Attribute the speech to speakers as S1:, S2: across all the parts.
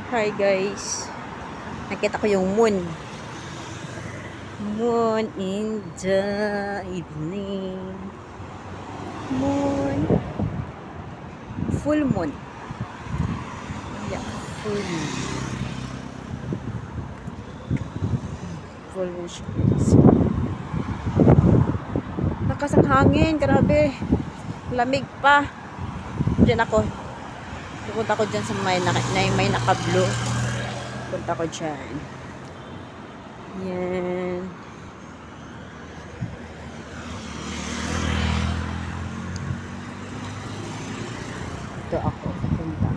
S1: Hi guys. Nakita ko yung moon. Moon in the evening. Moon. Full moon. Yeah, full moon. Full moon siya. Lakas ang hangin. Grabe. Lamig pa. Diyan ako. Pupunta ko dyan sa may naka-blue. Punta ko dyan. Yan. Ito ako. Punta.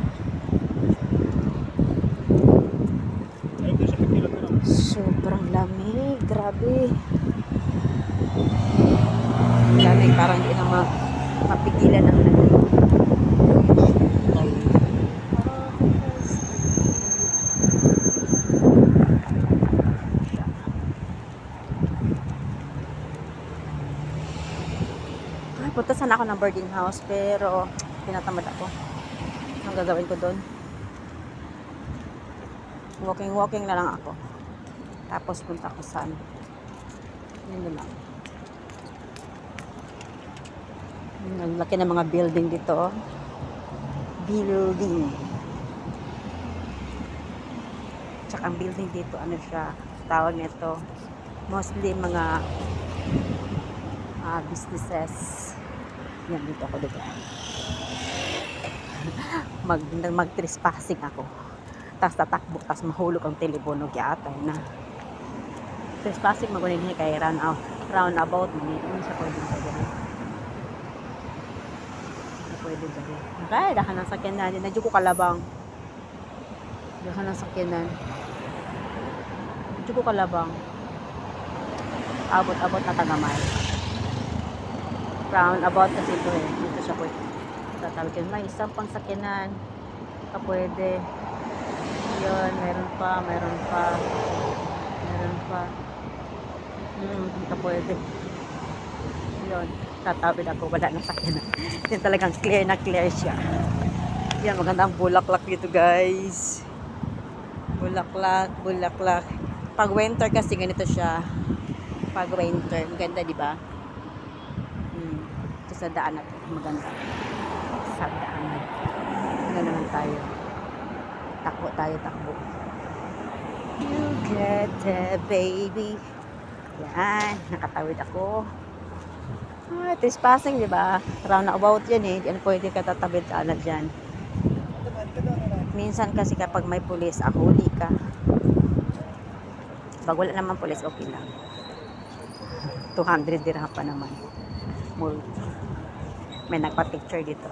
S1: Sobrang lamig. Grabe. Lamig. Parang hindi na mapigilan ng lamig. Punta sana ako ng boarding house pero tinatamad ako. Anong gagawin ko doon? Walking na lang ako. Tapos punta ko saan? Yun lang. Ang laki ng mga building dito. Building. Tsaka ang building dito, ano siya? Tawag nito. Mostly mga businesses. Yan, dito ako dito. Mag-trespassing ako. Tapos tatakbo, tapos mahulog ang telepono yata na. Trespassing magunin kay roundabout. Hindi siya pwede sa ganun. Hindi pwede sa ganun. Okay, dahan ng sakyanan. Nadyo ko kalabang. Dahan ng sakyanan. Nadyo ko kalabang. Abot-abot na tagamay. Roundabout kasi ito eh. Dito siya pwede. Tatawagin. May isang pang sakyanan. Pwede. Yun, meron pa. Ito pwede. Yun, tatawid ako. Wala nang sakyanan. Yan talagang clear na clear siya. Yan, magandang bulaklak dito guys. Bulaklak. Pag winter kasi ganito siya. Pag winter, maganda diba? Ito sa daan natin. Maganda. Sa daan natin. Ano naman tayo? Takbo. You get the baby. Yan, nakatawid ako. Trespassing, di ba? Roundabout yan eh. Diyan pwede ka tatawid dyan. Minsan kasi kapag may pulis, huli ka. Pag wala naman pulis, okay lang. 200 dirham pa naman. May nagpa-picture dito.